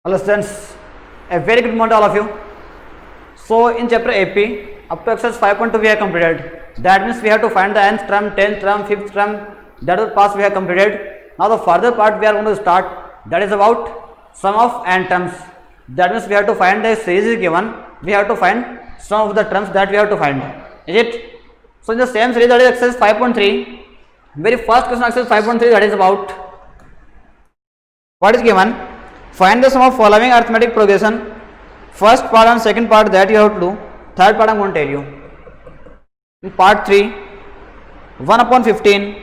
Hello students, a very good morning to all of you. So in chapter AP, up to exercise 5.2 we have completed. That means we have to find the nth term, 10th term, 5th term. That is the part we have completed. Now the further part we are going to start. That is about sum of n terms. That means we have to find the series is given. We have to find sum of the terms that we have to find. Is it? So in the same series, that is exercise 5.3. Very first question exercise 5.3, that is about what is given. Find the sum of following arithmetic progression. First part and second part that you have to do. Third part I am going to tell you. In part 3, 1 upon 15,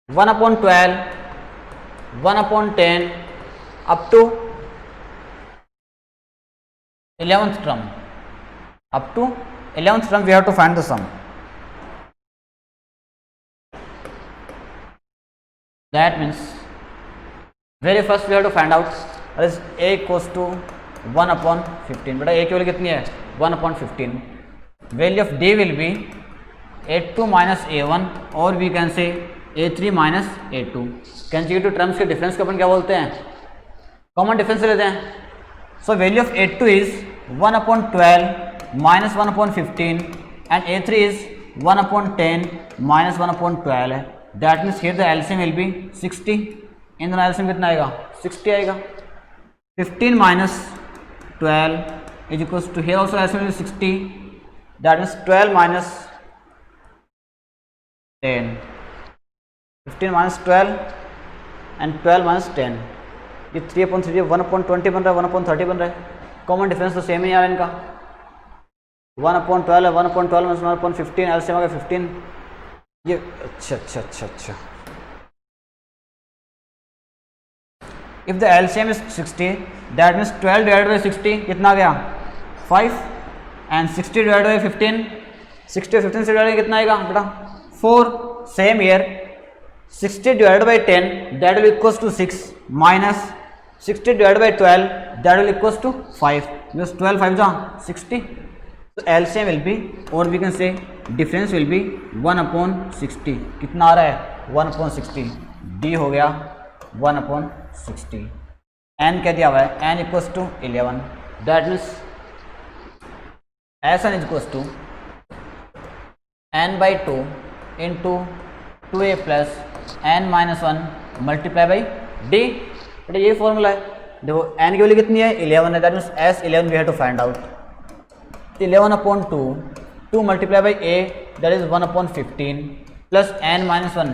1 upon 12, 1 upon 10, up to 11th term. Up to 11th term we have to find the sum. That means very first we have to find out that is a equals to 1 upon 15. बेटा a की value कितनी है 1 upon 15. Value of d will be a2 minus a1 और we can say a3 minus a2. Consecutive terms के difference को अपन क्या बोलते हैं, कॉमन डिफरेंस लेते हैं. सो value of a2 is 1 upon 12 minus 1 upon 15 and a3 is 1 upon 10 minus 1 upon 12 है. That means here the LCM will be 60. इन दोनों LCM कितना आएगा 60 आएगा. 15 minus 12 is equals to here also LCM will be 60. That means 12 minus 10. 15 minus 12 and 12 minus 10. ये 3 upon 3 1 upon 20 बन रहा है, 1 upon 30 बन रहा है. कॉमन डिफरेंस तो सेम ही आ रहा है इनका. 1 upon 12 है, 1 upon 12 minus 1 upon 15 LCM आ गया 15. ये अच्छा. If the LCM is 60, that means 12 divided by 60 कितना आ गया 5 and 60 divided by 15, 60 और 15 से डिवाइड कितना आएगा बेटा 4. Same year 60 divided by 10 that will equals to 6 minus 60 divided by 12 that will equals to 5. Because 12 5 जा 60. So LCM will be or we can say difference will be 1 upon 60. कितना आ रहा है 1 upon 60. D हो गया 1 upon 60. N क्या दिया हुआ है N equals to 11. That means SN is equals to N by 2 into 2A plus N minus 1 multiply by D. बेटा ये फॉर्मूला है. देखो N की वैल्यू कितनी है 11 है. That means S11 we have to find out. 11 upon 2, 2 multiplied by a that is 1 upon 15 plus n minus 1,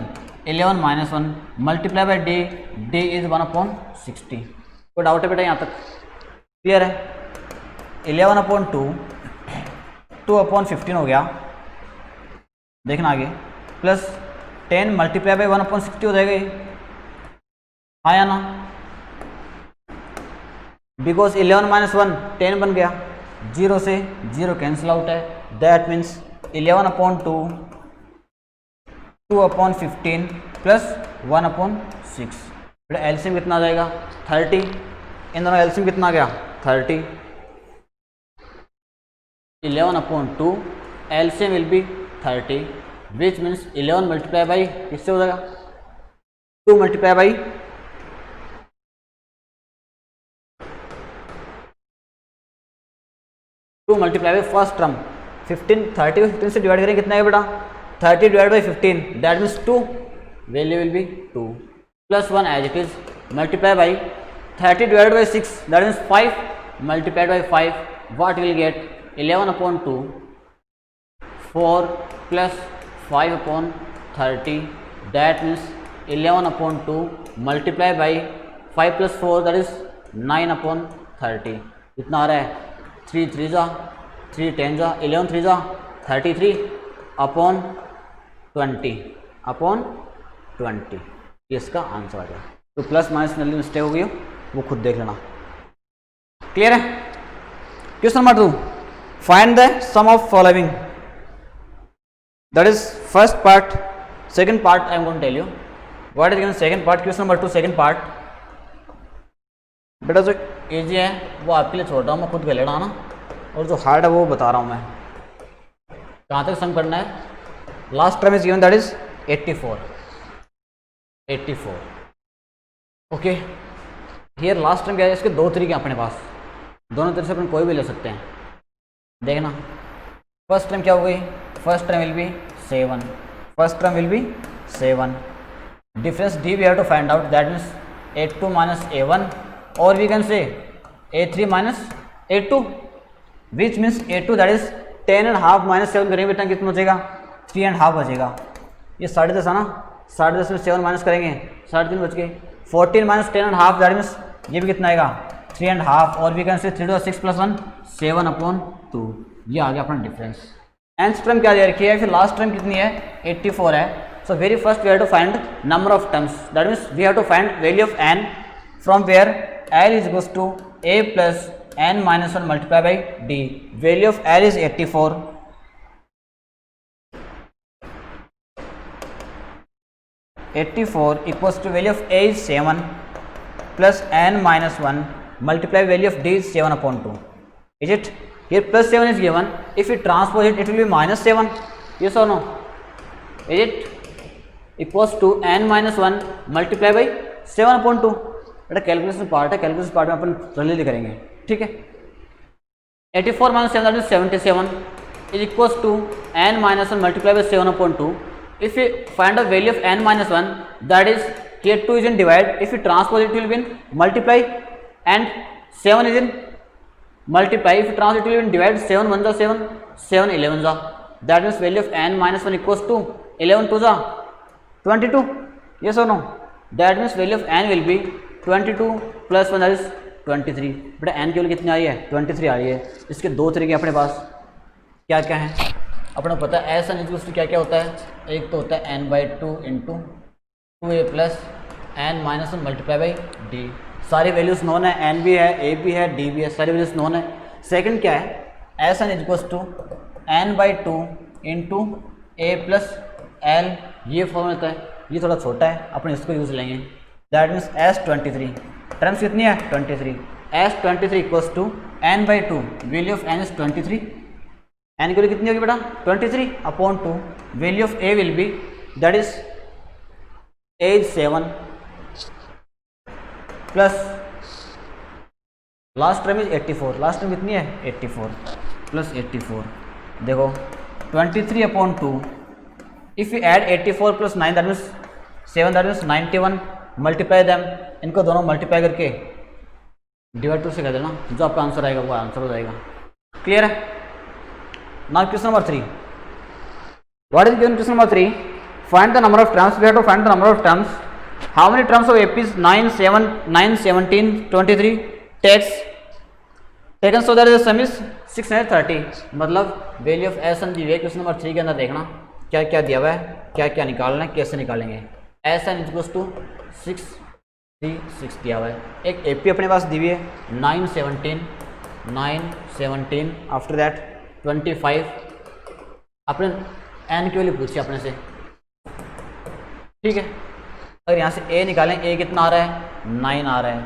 11 minus 1 multiplied by d is 1 upon 60. कोई doubt है बेटा यहाँ तक क्लियर है. 11 upon 2, 2 upon 15 हो गया, देखना आगे, प्लस 10 मल्टीप्लाई बाई 1 upon 60 हो जाएगा ये, हाँ या ना. बिकॉज 11 माइनस 1 10 बन गया, 0 से 0 कैंसिल आउट है. That means 11 upon 2, 2 upon 15 plus 1 upon 6. फिर एलसीएम कितना आ जाएगा 30. इन दोनों एलसीएम कितना आ गया 30. 11 upon 2 LCM will be 30 which means 11 multiply by किससे हो जाएगा 2 multiply by 2 multiply by first term 15. 30 को 15 से डिवाइड करेंगे कितना है बेटा 30 divide by 15 that means 2. Value will be 2 plus 1 as it is multiply by 30 divide by 6 that means 5 multiplied by 5 what will get 11 upon 2 4 plus 5 upon 30 that means 11 upon 2 multiply by 5 plus 4 that is 9 upon 30. कितना आ रहा है 3 3 जा 3 10 जा 11 3 जा 33 upon 20 upon 20. इसका answer आ गया. तो plus minus में मिस्टेक हो गई वो खुद देख लेना. क्लियर है. Question number 2, find the sum of following. That is first part. Second part I am going to tell you what is given second part. Question number 2 second part बेटा जो इजी है वो आपके लिए छोड़ रहा हूँ मैं, खुद कर लेना ना, और जो हार्ड है वो बता रहा हूँ मैं. कहाँ तक सम करना है. Last term is given that is 84. Okay, here last term क्या है, इसके दो तरीके हैं अपने पास, दोनों तरफ से अपन कोई भी ले सकते हैं। देखना फर्स्ट टर्म क्या हो गई, first term will be 7, first term will be 7, difference D we have to find out, that means a2 minus a1 और we can say a3 minus a2 which means a2 that is 10.5 minus 7 करेंगे बेटा कितना बचेगा, 3.5 बचेगा। ये 10.5 है ना, 10.5 में 7 माइनस करेंगे 3.5 बच गए, 14 माइनस 10.5 दैट मीन्स ये भी कितना आएगा 3.5 और वी कैन से 3 to 6 + 1 7/2, ये आ गया अपना डिफरेंस। nth टर्म क्या दे रखी है, फिर लास्ट टर्म कितनी है 84 है। So very first we have to find number of terms, that means we have to find value of n from where l is equals to a plus n minus 1 multiply by d, value of l is 84, equals to value of a is 7 plus n minus 1 multiply value of d is 7/2, is it? Here plus 7 is given, if we transpose it, it will be minus 7, yes or no, is it? Equals to n minus 1 multiply by 7/2, बेटा calculation part है, calculation part में अपन जल्दी करेंगे, ठीक है। 84 minus 7 that is 77 is equals to n minus 1 multiply by 7/2, if we find the value of n minus 1 that is here 2 is in divide, if we transpose it will be in multiply and 7 is in multiply, if you transpose it will be in divide, 7 1 जा 7, 7 11 जा, that means value of n minus 1 equals to 11 2 जा 22, yes or no, that means value of n will be 22 plus 1 that is 23। बेटा n केवल कितनी आ रही है 23 आ रही है। इसके दो तरीके अपने पास क्या क्या हैं, अपने पता है एस एन इक्वल्स टू क्या क्या होता है, एक तो होता है n/2 into 2a plus n minus 1 multiply by D, सारी वैल्यूज नोन है, n भी है, a भी है, d भी है, सारी वैल्यूज नोन है। सेकंड क्या है S N equals to n/2 into a plus l, ये फॉर्म होता है, ये थोड़ा छोटा है अपन इसको यूज़ लेंगे, दैट मीन्स S23, टर्म्स कितनी है 23, S23 equals to n/2, value of n is 23, n की वैल्यू कितनी होगी बेटा 23/2, value of a will be that is a is 7 plus last term is 84, last term कितनी है 84 प्लस 84, देखो 23/2, if you add 84 plus 9 that means 7 that means 91, multiply them, इनको दोनों multiply करके डिवाइड 2 से कर देना, जो आपका आंसर आएगा वो आंसर हो जाएगा। क्लियर है? Now question number 3, what is given question number 3, find the number of terms, we have to find the number of terms, how many terms of AP is 9 7 9 17 23 taken so that the sum is 630, मतलब value of S N दी हुई है question number 3 के अंदर। देखना क्या क्या दिया हुआ है, क्या क्या निकालना है, कैसे निकालेंगे। एस एन इक्वल्स टू 636 दिया हुआ है, एक AP अपने पास दी हुई है 9 17 आफ्टर दैट 25, अपने n की वैल्यू पूछी अपने से, ठीक है। अगर यहाँ से a निकालें, a कितना आ रहा है 9 आ रहा है,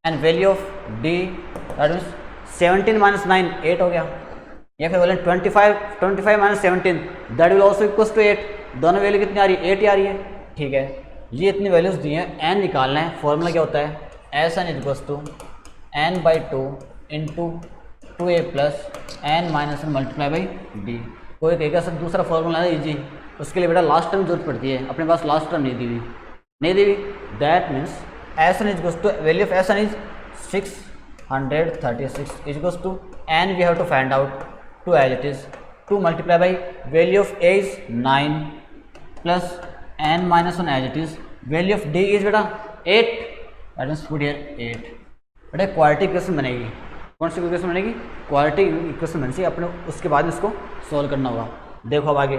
and value of d that means 17 minus 9 8 हो गया, या फिर बोलें 25 minus 17 that will also equals to 8, दोनों वैल्यू कितनी आ रही है 8 ही आ रही है, ठीक है। ये इतनी वैल्यूज दी हैं, n निकालना है, फॉर्मूला क्या होता है S N equals to n/2 into 2a plus n minus 1 multiply by D. कोई कहेगा सर दूसरा फॉर्मूला है इजी, उसके लिए बेटा लास्ट टर्म जरूरत पड़ती है, अपने पास लास्ट टर्म नहीं दी हुई, that means S N equals to value of S N is 636 equals to n we have to find out 2 as it is 2 multiply by value of a is 9 plus n minus 1 as it is, value of d is बेटा 8, that means put here 8। बेटा quadratic equation बनेगी, कौन सी equation बनेगी quadratic equation बन सी, अपने उसके बाद इसको सॉल्व करना होगा। देखो अब आगे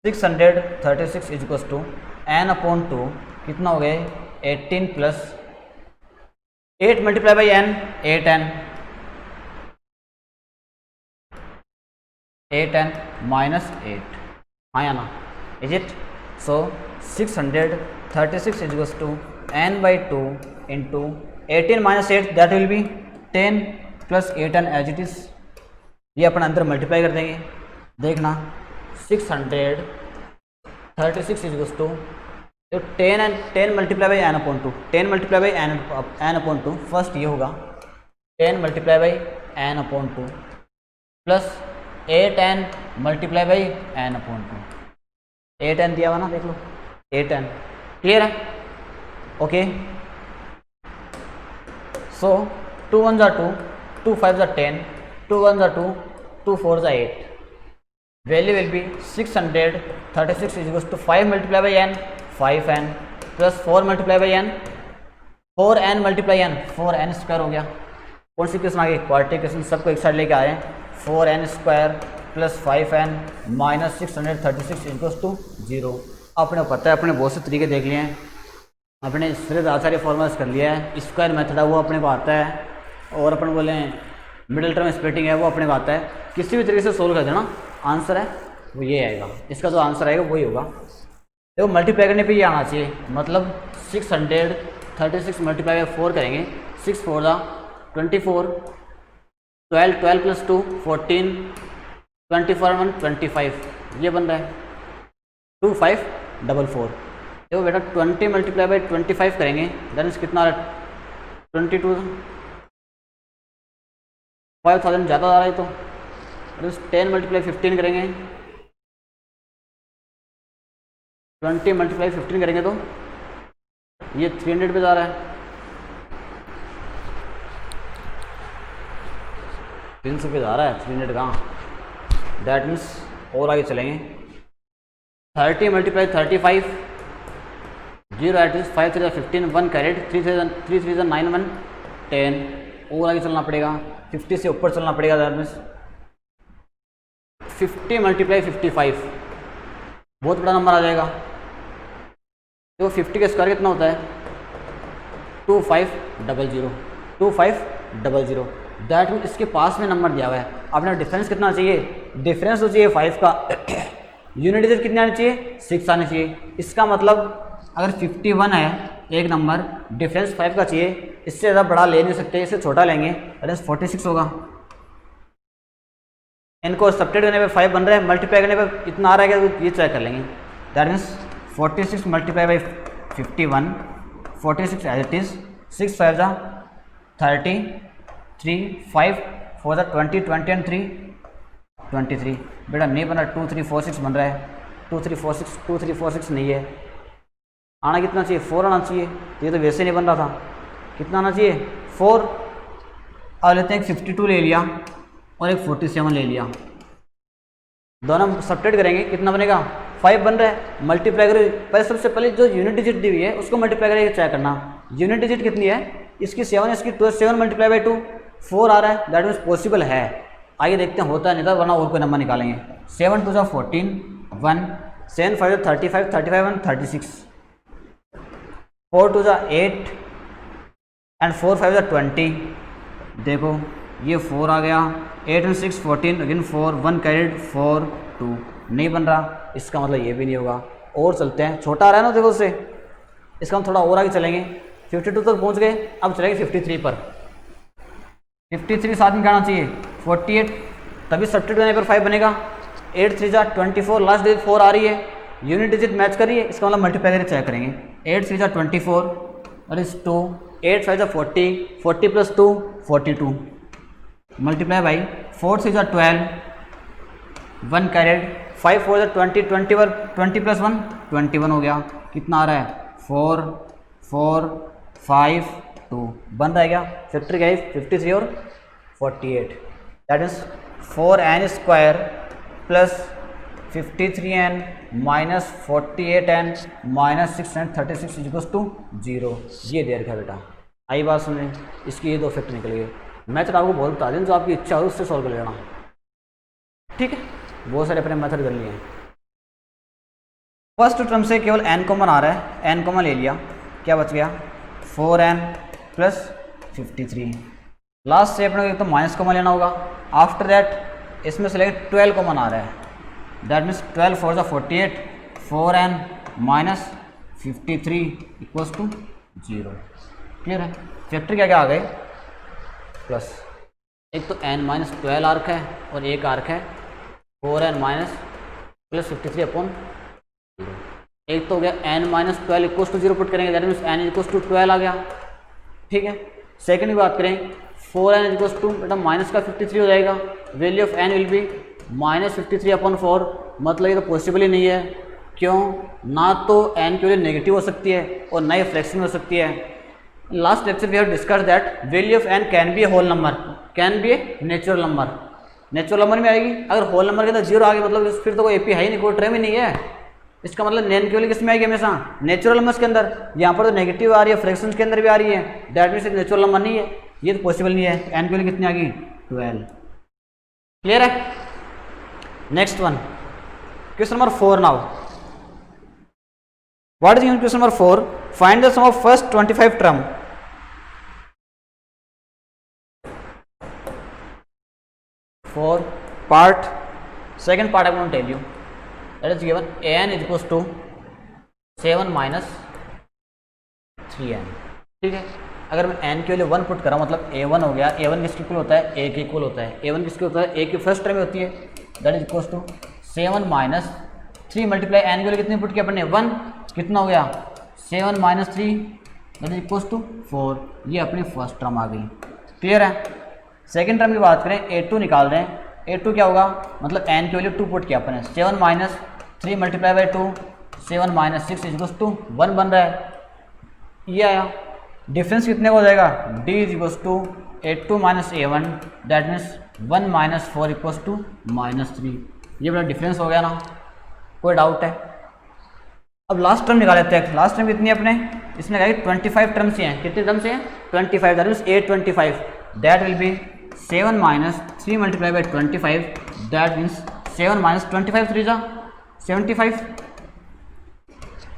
636 इज इक्वल्स टू n/2 कितना हो गया 18 plus 8 multiply by n 8n minus 8, हाँ या ना, is it? So 636 is equals to n/2 into 18 minus 8 that will be 10 plus 8n as it is, ये अपन अंदर मल्टीप्लाई कर देंगे। देखना 636 इज इक्वल्स टू तो 10 multiply by n upon two, 10 multiply by n upon two, first ये होगा 10 multiply by n upon two plus 8n multiply by n upon two, 8n दिया हुआ ना, देख लो 8n, क्लियर है? ओके, सो 2 1 जा 2, 2 5 जा 10, 2 1 जा 2, 2 4 जा 8, value will be 636 is equals to 5 multiply by n 5n plus 4 multiply by n 4n multiply n 4n square हो गया। कौन सी क्वेश्चन आ गई? क्वाड्रेटिक क्वेश्चन, सबको एक साइड लेके आए हैं। 4n square plus 5n minus 636 equals to 0। अपने पता है, अपने बहुत से तरीके देख लिए हैं, अपने इससे ज़्यादा सारे फॉर्मूलाज कर लिया है। स्क्वायर मेथड है वो अपने को आता है, और अपन बोले मिडिल टर्म स्प्लिटिंग है वो अपने को आता है। किसी भी तरीके से सोल्व कर देना, आंसर है वो ये आएगा, इसका जो आंसर आएगा वही होगा। देखो मल्टीप्लाई करने पे ये आना चाहिए, मतलब 636 मल्टीप्लाई बाई 4 करेंगे, 6 4 दा 24, 12 प्लस 2 14, 24 1 25, ये बन रहा है 2544। देखो बेटा 20 मल्टीप्लाई बाई 25 करेंगे, दैट मीन्स कितना आ रहा है? 22, 5000 ज़्यादा आ रहा है। तो 10 मल्टीप्लाई 15 करेंगे, 20 मल्टीप्लाई 15 करेंगे तो ये 300 पे जा रहा है, 300 पे जा रहा है, 300 कहाँ? दैट मीन्स और आगे चलेंगे, 30 मल्टीप्लाई 35, 0 एट इज 5 3 15, 1 कैरेट, 3 3 9 1 10, और आगे चलना पड़ेगा, 50 से ऊपर चलना पड़ेगा, दैट मीन्स 50 मल्टीप्लाई 55, बहुत बड़ा नंबर आ जाएगा। तो 50 का स्क्वायर कितना होता है? 2500, 2500, दैट मीन इसके पास में नंबर दिया हुआ है। आपने डिफरेंस कितना चाहिए? डिफरेंस तो चाहिए 5 का, यूनिट डिजिट कितनी आनी चाहिए? 6 आनी चाहिए। इसका मतलब अगर 51 है एक नंबर, डिफरेंस 5 का चाहिए, इससे ज़्यादा बड़ा ले नहीं सकते, इससे छोटा लेंगे, अरे 46 होगा। इनको सब्ट्रैक्ट करने पे 5 बन रहा है, मल्टीप्लाई करने पे इतना आ रहा है कि ये चेक कर लेंगे, that means 46 multiply by 51, 46 as it is, 6 5 जा 30, 3 5 4 जा 20, 20 एंड 3 23। बेटा नहीं बन रहा, 2 3 4 6 बन रहा है, 2 3 4 6, 2 3 4 6 नहीं है, आना कितना चाहिए? 4 आना चाहिए। ये तो वैसे नहीं बन रहा था, कितना आना चाहिए? 4। अब लेते हैं एक 52 ले लिया और एक 47 ले लिया, दोनों सब्ट्रैक्ट करेंगे, कितना बनेगा? 5 बन रहा है। मल्टीप्लाई करें, पहले सबसे पहले जो यूनिट डिजिट दी हुई है उसको मल्टीप्लाई करके चेक करना, यूनिट डिजिट कितनी है? इसकी 7, इसकी 2, 7 मल्टीप्लाई बाई 2 4 आ रहा है, दैट मीन्स पॉसिबल है। आइए देखते हैं होता है नहीं था, वरना और कोई नंबर निकालेंगे। 7 2 14 1, 7 5 35, 35 1 36, 4 2 8 एंड 4 5 20। देखो ये 4 आ गया, 8 एंड 6 14, अगेन 4, 1 कैरेट 4 2, नहीं बन रहा, इसका मतलब ये भी नहीं होगा। और चलते हैं, छोटा आ रहा है ना, देखो उससे, इसका हम थोड़ा और आगे चलेंगे, 52 तक पहुंच गए, अब चलेंगे 53 पर। 53 साथ में क्या आना चाहिए? 48, तभी सब्ट्रैक्ट करने पर 5 बनेगा। 8 3 जा 24, लास्ट डिजिट 4 आ रही है, यूनिट डिजिट मैच कर रही है, इसका मतलब मल्टीप्लाई करके चेक करेंगे। 8 3 जा 24 और इस 2, 8 5 जा 40, 40 प्लस 2 42, मल्टीप्लाई बाई 4 3 जा 12, 1 कैरेट, 5 4 जा 20, 20 प्लस 1 21 हो गया, कितना आ रहा है? 4 4 5 2, बन रहा है क्या? फैक्टर क्या है? 53 और 48, that is 4n square plus 53n minus 48n minus 636 equals to 0। ये दे रखा है बेटा, आई बात सुने, इसकी ये 2 फैक्टर निकल गए। मैथड आपको बहुत बता दें, जो आपकी इच्छा हो उससे सॉल्व कर लेना, ठीक है? बहुत सारे अपने मेथड कर लिए हैं। फर्स्ट टर्म से केवल n कॉमन आ रहा है, n कॉमन ले लिया, क्या बच गया? 4n plus 53। लास्ट से अपने को तो माइनस कॉमन लेना होगा। आफ्टर दैट इसमें से लेकर 12 कॉमन आ रहा है, दैट मीन्स 12 4 जा 48, 4n minus 53 equals to 0। Clear है? फैक्टर क्या क्या आ गए? प्लस, एक तो n माइनस 12 आर्क है और एक आर्क है 4n माइनस प्लस 53 अपॉन 0। एक तो हो गया n minus 12 equals to 0 put करेंगे, that means n equals to 12 आ गया, ठीक है। सेकंड की बात करें 4n इक्वल्स टू बेटा माइनस का 53 हो जाएगा, value of n will B minus 53/4, मतलब ये तो पॉसिबल ही नहीं है, क्यों? ना तो n की वैल्यू नेगेटिव हो सकती है और ना ही फ्रैक्शन हो सकती है। Last lecture we have discuss that value of n can be a whole number, can be a natural number, natural number में आएगी। अगर होल नंबर के अंदर 0 आ गया मतलब फिर तो कोई एपी है ही नहीं, कोई टर्म ही नहीं है। इसका मतलब n की वैल्यू किस में आएगी? हमेशा नेचुरल नंबर्स के अंदर। यहाँ पर तो नेगेटिव आ रही है, फ्रैक्शंस के अंदर भी आ रही है, दैट मीन्स नेचुरल नंबर नहीं है, ये तो पॉसिबल नहीं है। n की वैल्यू कितनी आ गई? 12। क्लियर है? Next one, question number 4 now. What is given question number 4? Find the sum of first 25 term. For part, second part I want to tell you, that is given an is equals to 7 minus 3n, ठीक है। अगर मैं n की value 1 put करा मतलब a1 हो गया, a1 किसके इक्वल होता है? a के इक्वल होता है, a1 किसके होता है? a की फर्स्ट टर्म में होती है, that is equals to 7 minus 3 multiply n की वैल्यू कितनी पुट किया अपन ने? 1, कितना हो गया? 7 minus 3 that is equals to 4, ये अपनी फर्स्ट टर्म आ गई। क्लियर है? सेकेंड टर्म की बात करें a2 निकाल रहे हैं, a2 क्या होगा? मतलब n की वैल्यू 2 पुट किया अपन ने, 7 minus 3 multiply by 2, 7 minus 6 equals to 1 बन रहा है, ये आया। डिफरेंस कितने का हो जाएगा? d is equals to a2 minus a1, that means 1 minus 4 equals to minus 3, ये बड़ा डिफरेंस हो गया ना, कोई डाउट है? अब लास्ट टर्म निकाल लेते हैं। लास्ट टर्म कितनी है अपने? इसमें कहा 25 टर्म्स ही हैं, कितने टर्म्स हैं? 25, that means 825, that will be 7 minus 3 multiplied by 25, that means 7 minus 25 3 जा 75,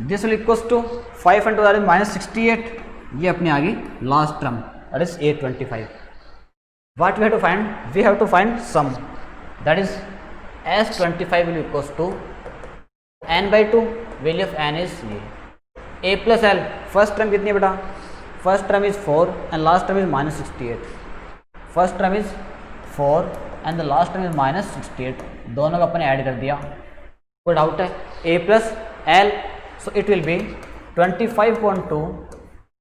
this will equals to 5 into that is minus 68, ये अपनी आ गई last term, that is 825. What we have to find? We have to find sum, that is s25 will equals to n by 2, value of n is ये a plus l, first term कितनी है बेटा? First term is 4 and last term is minus 68, first term is 4 and the last term is minus 68, दोनों का अपन add कर दिया, कोई doubt है? a plus L, so it will B 25.2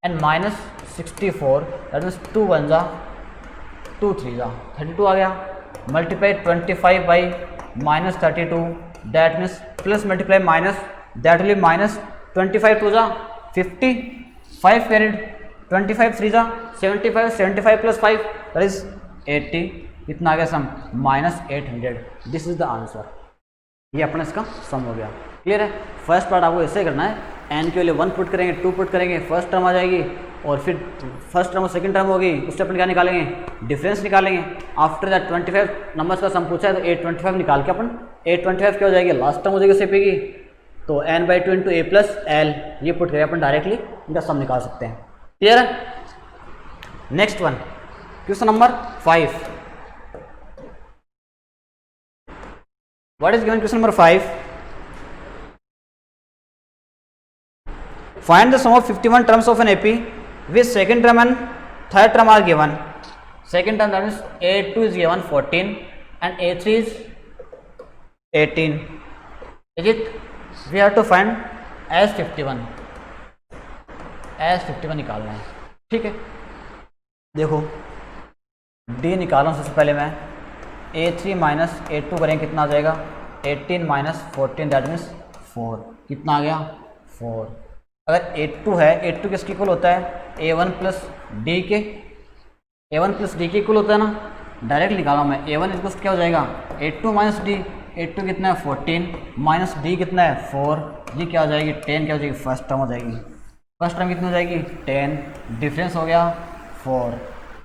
and minus 64, that means 2 1 जा 2 3 जा 32 आ गया, multiply 25 by minus 32, that means plus multiply minus, that will B minus 25 2 जा 50, 5 कैरिड, 25 3 जा 75, 75 प्लस 5 दैट इज 80, कितना आ गया sum? Minus 800, this is the answer, ये अपना इसका सम हो गया। क्लियर है? फर्स्ट पार्ट आपको ऐसे करना है, n के लिए 1 पुट करेंगे, 2 पुट करेंगे, फर्स्ट टर्म आ जाएगी और फिर फर्स्ट टर्म और सेकंड टर्म होगी, उससे अपन क्या निकालेंगे? डिफरेंस निकालेंगे। आफ्टर दैट 25 नंबर्स का सम पूछा है तो 825 निकाल के अपन 825 क्या हो जाएगी? लास्ट टर्म हो जाएगी सेपी की, तो n by 2 into a plus l, ये पुट करके अपन डायरेक्टली इनका सम निकाल सकते हैं। क्लियर है? Next one, question number 5। What is given question number 5? Find the sum of 51 terms of an AP with second term and third term are given. Second term that means a2 is given 14 and a3 is 18. Is it? We have to find s51. s51 निकालना है, ठीक है। देखो d निकालूँ सबसे पहले मैं, a3 minus a2 करें कितना आ जाएगा? 18 माइनस 14 दैट मीन्स 4, कितना आ गया? 4। अगर a2 है, a2 किसके इक्वल होता है? a1 प्लस डी के, a1 प्लस डी के इक्वल होता है ना, डायरेक्ट निकाला मैं, a1 इक्वल क्या हो जाएगा? a2 माइनस डी, a2 कितना है? 14 माइनस डी कितना है? 4, ये क्या हो जाएगी? 10 क्या हो जाएगी? फर्स्ट टर्म हो जाएगी, फर्स्ट टर्म कितनी हो जाएगी? 10, डिफरेंस हो गया 4,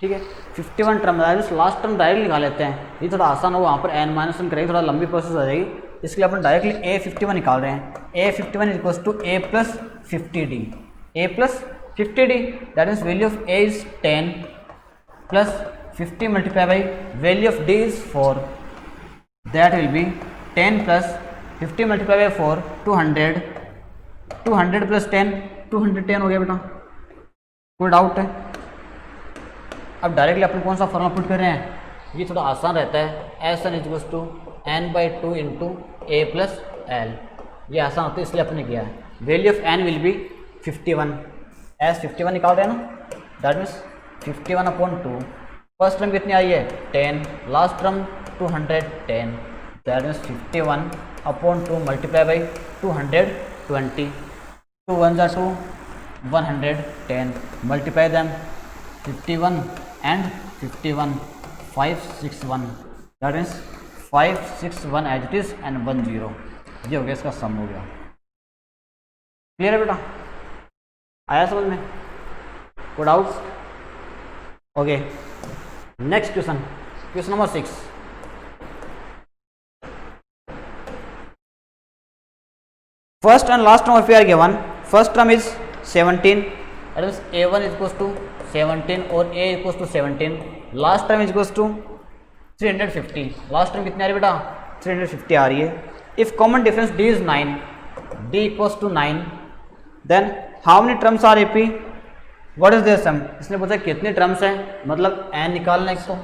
ठीक है। 51 टर्म लास्ट टर्म डायरेक्ट निकाल लेते हैं, ये थोड़ा आसान हो, वहाँ पर n-1 करेंगे, थोड़ा लंबी प्रोसेस हो जाएगी, इसके लिए अपन डायरेक्टली a51 निकाल रहे हैं। a51 is equals to a plus 50d, a plus 50d, that means value of a is 10 plus 50 multiply by value of d is 4, that will be 10 plus 50 multiply by 4 200, 200 plus 10 210 हो गया बेटा, कोई doubt है? अब directly अपन कौन सा formula put कर रहे हैं? ये थोड़ा आसान रहता है, S N is equals to n by 2 into a plus l, ये आसान होता है इसलिए अपन ने किया है। Value of n will be 51, S 51 निकाल रहे हैं ना, दैट मीन्स 51/2। फर्स्ट टर्म कितनी आई है 10, last term 210, that means 51/2 multiply by 220, 2 1 जा 2, 110 multiply them 51 and 51, 561, that means 561 as it is and 10, ये हो गया इसका सम हो गया। क्लियर है बेटा, आया समझ में, कोई doubts? Okay, next question, question number 6। First and last term of we are given, first term is 17, that means a1 is equals to 17 और a equals to 17, last term is equals to 350, last term कितनी आ रही है बेटा 350 आ रही है। If common difference d is 9, d equals to 9, then how many terms are AP, what is their sum, इसने पूछा कितने टर्म्स हैं, मतलब n निकालना है इसको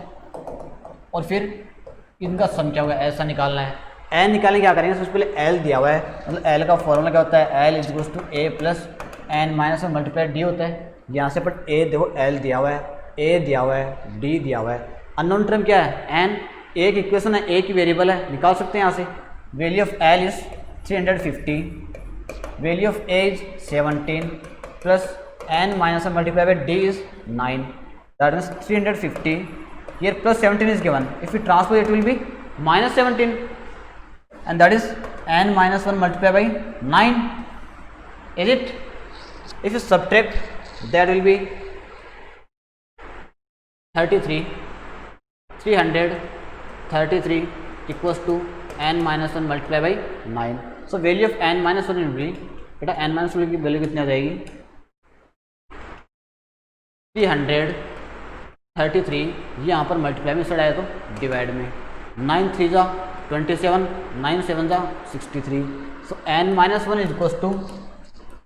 और फिर इनका सम क्या होगा, ऐसा निकालना है। n निकालने क्या करेंगे, सबसे पहले l दिया हुआ है, मतलब l का फॉर्मूला क्या होता है, l is equals to a plus n minus one multiply d होता है। यहाँ से पर a देखो l दिया हुआ है, a दिया हुआ है, d दिया हुआ है, अननोन टर्म क्या है n, एक इक्वेशन है, एक ही वेरिएबल है, निकाल सकते हैं यहाँ से। Value of l is 350, value of a is 17 plus n minus one multiply by d is 9, that means 350, here plus 17 is given, if we transpose it will be minus 17 and that is n minus 1 multiplied by 9, is it? If you subtract, that will be 33, 333 equals to n minus 1 multiplied by 9, so value of n minus 1 will be, बेटा n minus 1 की value कितनी आ जाएगी 333, यहाँ पर multiply में side आया तो divide में, 9 3 जा 27, 9 7 जा 63, so n minus 1 is equals to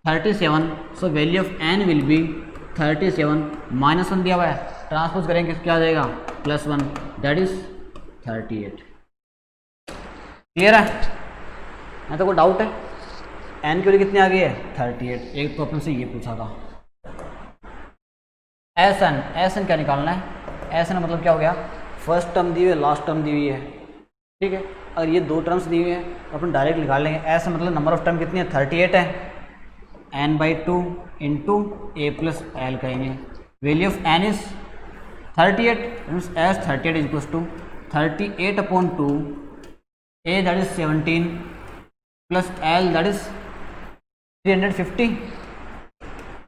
37, so value of n will be 37, minus 1 दिया हुआ है, ट्रांसपोज करेंगे क्या आ जाएगा +1, दैट इज 38। क्लियर है? मैं तो कोई डाउट है, n की वैल्यू कितनी आ गई है 38, एक तो अपन से ये पूछा था। एस एन क्या निकालना है, एस एन मतलब क्या हो गया, फर्स्ट टर्म दी हुई है, लास्ट टर्म दी हुई है, ठीक है, अगर ये दो टर्म्स दी हुई है तो अपन डायरेक्ट निकाल लेंगे। एस मतलब नंबर ऑफ टर्म कितनी है 38 है, n/2 into a plus l कहेंगे, value of n is 38, means S 38 is equals to 38/2, a that is 17 plus l that is 350,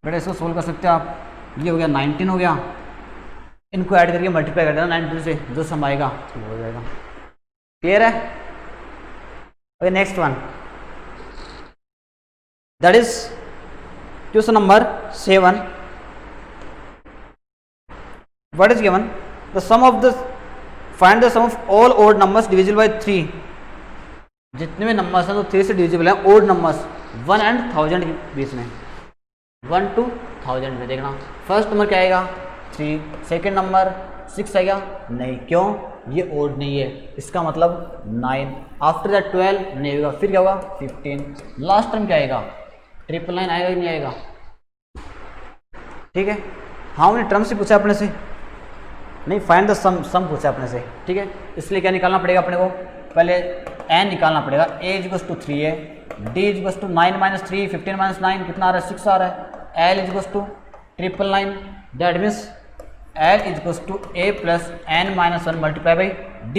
बेटा इसको सोल्व कर सकते हो आप, ये हो गया 19 हो गया, इनको ऐड करके मल्टीप्लाई कर देना 19 से, जो सम आएगा वो हो जाएगा। क्लियर है? Okay, next one, that is question number 7। What is given, the sum of the, find the sum of all odd numbers divisible by 3, जितने भी नंबर्स हैं तो 3 से डिविजिबल हैं, ओड नंबर्स 1 and 1000 के बीच में, 1 to 1000 में। देखना फर्स्ट नंबर क्या आएगा 3, सेकेंड नंबर 6 आएगा, नहीं, क्यों, ये ओड नहीं है, इसका मतलब 9, आफ्टर दैट 12 नहीं होगा, फिर क्या होगा 15, लास्ट टर्म क्या आएगा 999 आएगा कि नहीं आएगा? ठीक है, हाँ उन्हें टर्म से पूछा अपने से, नहीं फाइंड द सम पूछा अपने से, ठीक है, इसलिए क्या निकालना पड़ेगा अपने को, पहले n निकालना पड़ेगा, a इक्वल्स टू 3 है, d इक्वल्स टू 9 - 3, 15 - 9 कितना आ रहा है 6 आ रहा है, l equals to 999, that means l equals to a plus n minus 1 multiply by d,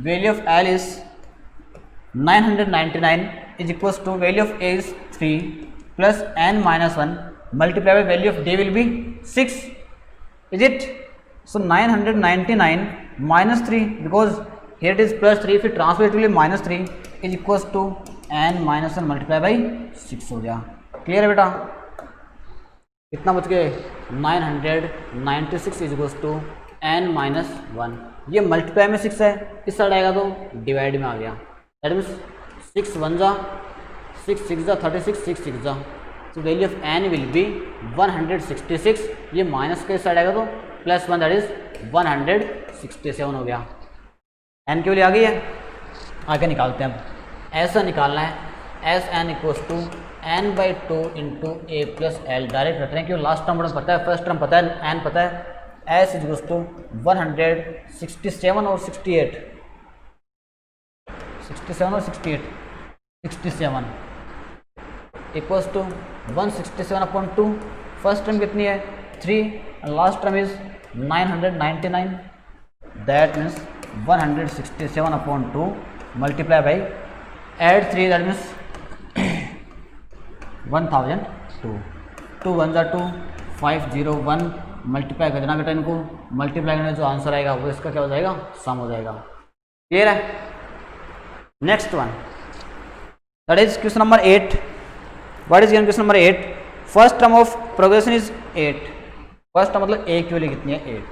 value of l is 999 is equals to value of a is 3 plus n minus 1 multiply by value of d will be 6, is it? So 999 minus 3, because here it is +3, फिर transfer it will be -3 is equals to n minus 1 multiply by 6 हो गया। Clear है बेटा? कितना बच गए 996 is equals to n minus 1, ये multiply में 6 है, इस साइड आएगा तो डिवाइड में आ गया, दैट मीन्स 6 1 जा 6 6 जा 36, 6 6 जा, तो value of n will B 166, ये माइनस के साइड आएगा तो +1 दैट इज 167 हो गया। n की वैल्यू आ गई है, आगे निकालते हैं। अब ऐसा निकालना है, S N equals to n by two into a plus l direct रख रहे हैं क्योंकि लास्ट टर्म हमें पता है, फर्स्ट टर्म पता है, एन पता है। एस इज गोस टू 167 और 68, 67 और 68, 67 equals to 167 upon 2। First term कितनी है 3 and last term is 999, that means 167 upon 2 multiply by add 3 that means 1002, 2 1 जा 2, 501 मल्टीप्लाई कर देना बेटा इनको, मल्टीप्लाई करने जो आंसर आएगा वो इसका क्या हो जाएगा, सम हो जाएगा। क्लियर है। Next one that is question number 8। What is question number 8? First term of progression is 8। First term मतलब ए की वैल्यू कितनी है 8,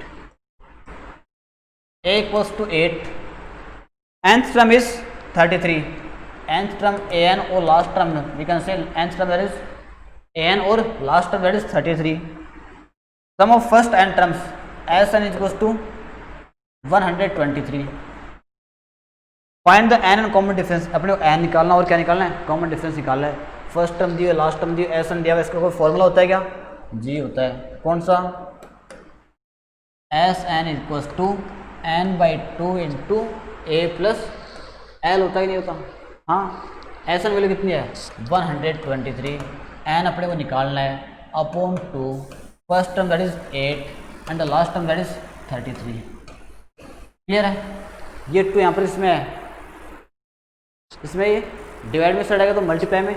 a equals to 8, nth term is 33, nth term an और last term we can say nth term that is an और last term that is 33। Sum of first n terms Sn is equals to 123। Find the n and common difference. अपने को n निकालना और क्या निकालना है, common difference निकालना है। फर्स्ट टर्म दिया, लास्ट टर्म दिया, Sn दिया हुआ, इसका कोई फॉर्मूला होता है क्या, जी होता है। कौन सा, Sn equals to n by 2 into a plus l होता ही नहीं होता। हाँ, Sn वैल्यू कितनी है 123, n अपने को निकालना है upon 2, first term that is 8 and the last term that is 33। Clear है। ये 2 यहाँ पर इसमें है, इसमें ये डिवाइड में स्टार्ट आएगा तो मल्टीप्लाई में,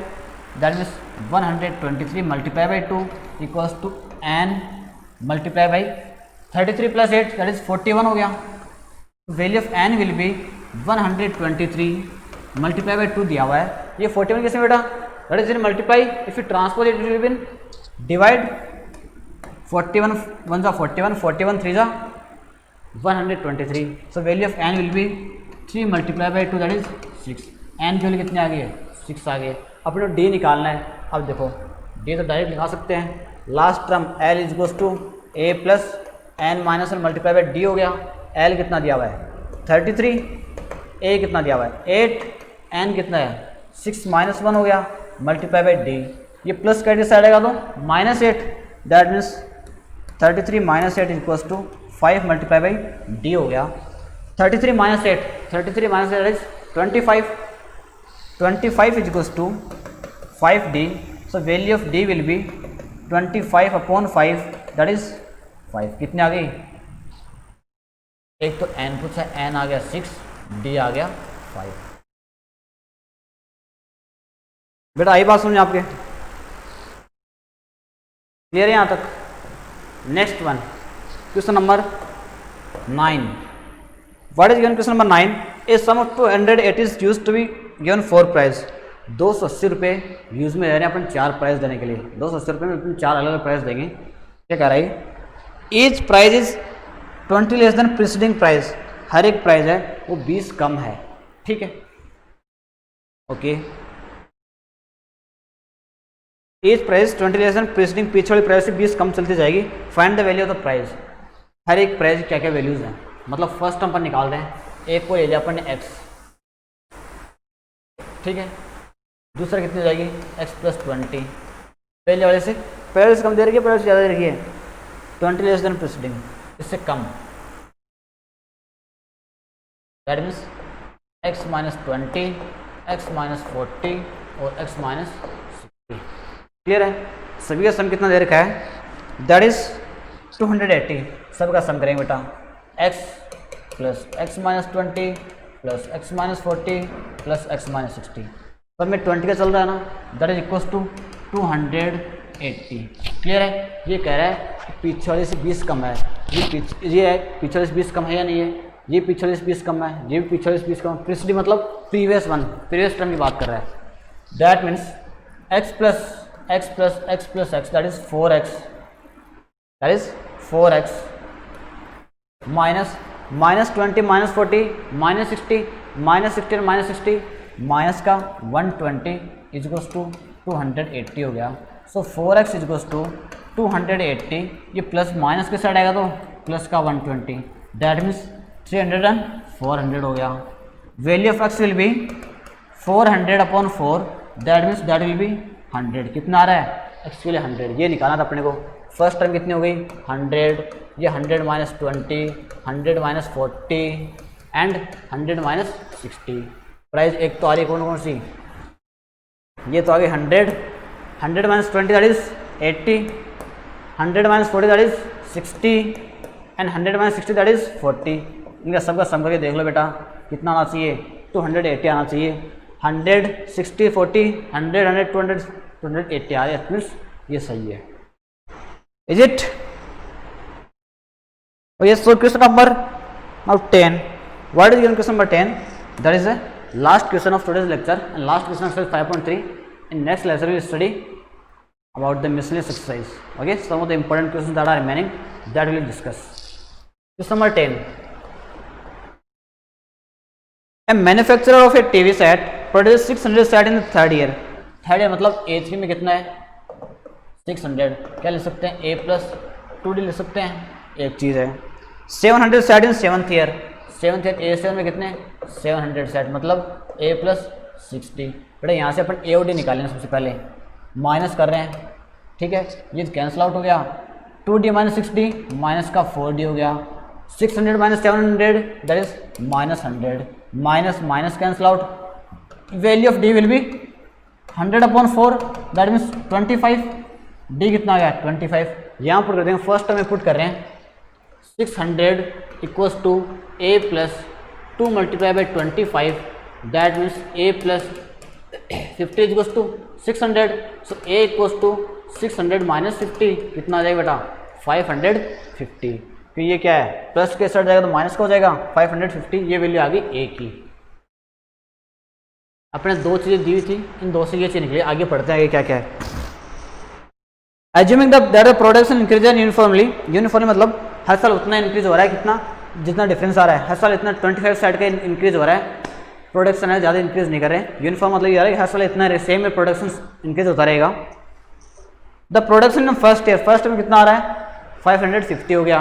that means 123 multiply by 2 equals to n multiply by 33 plus 8 that is 41 हो गया। Value of n will be 123 multiply by 2 दिया हुआ है। ये 41 कैसे बेटा, that is in multiply, if you transpose it will be in divide, 41 1 जा 41, 41 3 जा 123। So value of n will be 3 multiply by 2 that is 6। n की वैल्यू कितनी आ गई है 6 आ गई। अपने d निकालना है। अब देखो d तो डायरेक्ट निकाल सकते हैं, last term l is goes to a plus n minus 1 multiply by d हो गया। l कितना दिया हुआ है 33, a कितना दिया हुआ है 8, n कितना है 6 माइनस 1 हो गया मल्टीप्लाई बाई d। ये प्लस का साइड आएगा तो -8, that means 33 minus 8 equals to 5 multiply by d हो गया। 33 minus 8, 33 minus 8 is 25, 25 is equals to 5d। So value of d will be 25 upon 5 that is 5। कितने आ गई, एक तो n पूछा, n आ गया 6, d आ गया 5। बेटा आई बात समझ आपके, क्लियर है यहाँ तक। Next one question number 9। What is given question number 9? A sum of 280 is used to be given 4 prize. 280 रुपये यूज में रह रहे हैं अपन 4 प्राइज देने के लिए। 280 रुपये में अपन 4 अलग अलग प्राइज देंगे। क्या कह रहा है, each prize is 20 less than preceding prize. हर एक प्राइज है वो 20 कम है, ठीक है, okay. Each prize 20 less than preceding, पीछे वाली प्राइस से 20 कम चलती जाएगी। Find the value of the prize. हर एक प्राइज क्या क्या वैल्यूज हैं, मतलब फर्स्ट टर्म पर निकाल रहे हैं। एक को ले लिया अपन ने x, ठीक है, दूसरा कितनी हो जाएगी x प्लस 20। पहले वाले से कम दे रखी है, पहले से ज़्यादा दे रखी है, 20 लेस देन प्रीसीडिंग, इससे कम, that means x minus 20, x minus 40 और x माइनस 60। क्लियर है। सभी का सम कितना दे रखा है, दैट इज 280। सबका सम करेंगे बेटा, x plus x minus 20 plus x minus 40 plus x minus 60। सब में 20 का चल रहा है ना, that is equals to 280। Clear है। ये कह रहा है कि पीछे वाले से 20 कम है, ये है पीछे वाले से 20 कम है या नहीं है, ये पीछे वाले से 20 कम है, ये भी पीछे वाले से 20 कम है। प्रीसीडिंग मतलब प्रीवियस वन, प्रीवियस टर्म की बात कर रहा है। That means x plus x plus x plus x that is 4x, that is 4x minus -20 minus 40 minus 60 minus 60 minus 60 minus का 120 इज इक्वल्स टू 280 हो गया। सो 4x इज इक्वल्स टू 280। ये plus minus के साइड आएगा तो plus का 120, that means 300 and 400 हो गया। Value of x will be 400 upon 4, that means that will B 100 कितना आ रहा है x के लिए 100, ये निकालना था अपने को। फर्स्ट टर्म कितनी हो गई 100, ये 100 minus 20, 100 minus 40 and 100 minus 60। Price एक तो आ रही कौन कौन सी, ये तो आ गई 100, 100 minus 20 that is 80, 100 minus 40 that is 60 and 100 minus 60 that is 40। इनका सबका सम करके देख लो बेटा कितना आना चाहिए, 280 आना चाहिए। 100 60 40 100 100 200 280 आ रहा है, मीन्स ये सही है। Is it? Okay, so question number now 10. What is given question number 10? That is the last question of today's lecture and last question exercise 5.3. In next lecture we will study about the miscellaneous exercise. Okay, some of the important questions that are remaining that we will discuss. Question number 10. A manufacturer of a TV set produces 600 set in the third year. Third year मतलब A3 में कितना है 600, क्या ले सकते हैं A plus 2D ले सकते हैं, एक चीज़ है। 700 सेट इन seventh year, seventh year A7 में कितने 700 सेट मतलब A प्लस 60। बेटा यहाँ से अपन A और D निकालेंगे, सबसे पहले माइनस कर रहे हैं, ठीक है, ये कैंसिल आउट हो गया। 2D माइनस 60 माइनस का 4D हो गया, 600 minus 700 that is minus 100, minus minus cancel out, value of D will B 100/4 that means 25। D कितना आ गया 25, यहाँ पुट कर देंगे, फर्स्ट टर्म में पुट कर रहे हैं 600 equals to A plus 2 multiply by 25 that means A plus 50 equals to 600, so A equals to 600 minus 50 कितना आ जाएगा बेटा 550। तो ये क्या है प्लस के साथ जाएगा तो माइनस का हो जाएगा 550, ये वैल्यू आ गई A की। अपने दो चीज़ें दी हुई थी, इन दो से ये चीज़ निकली, आगे पढ़ते हैं आगे क्या क्या है। Assuming that the production increases uniformly मतलब हर साल उतना इंक्रीज हो रहा है, कितना जितना डिफरेंस आ रहा है, हर साल इतना 25 सेट का इंक्रीज हो रहा है, प्रोडक्शन है ज़्यादा इंक्रीज नहीं कर रहे हैं। यूनिफॉर्म मतलब ये आ रहा है कि हर साल इतना सेम में प्रोडक्शन इंक्रीज होता रहेगा। The production in first year में कितना आ रहा है 550 हो गया।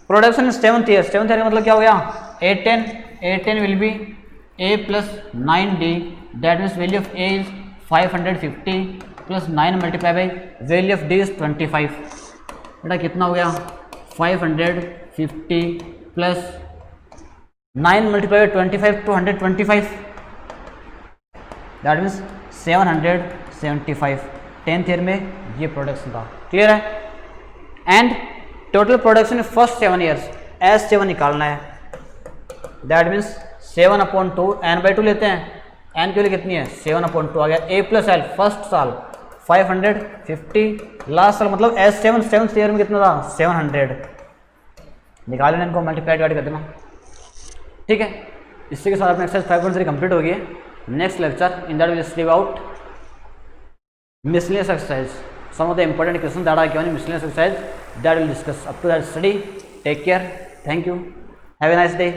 प्रोडक्शन इन सेवन्थ ईयर का मतलब क्या हो गया A10 will be A plus 9D that means value of A is 550 plus 9 multiply by value of D is 25। बेटा कितना हो गया 550 plus 9 multiply by 25 225 that means 775। 10th year में ये प्रोडक्शन था, क्लियर है। And total production in first 7 years S7 निकालना है, दैट मीन्स 7/2 n/2 लेते हैं, n के लिए कितनी है 7/2 आ गया। A प्लस L फर्स्ट साल 550, लास्ट साल मतलब S7 7th ईयर में कितना था 700, निकाल लेना इनको, मल्टीप्लाई डिवाइड कर देना, ठीक है। इसी के साथ अपना एक्सरसाइज 5.3 कंप्लीट हो गई है। Next lecture in that will study about miscellaneous exercise, some of the important questions that are given in miscellaneous exercise that we will discuss. Up to that study, take care, thank you, have a nice day.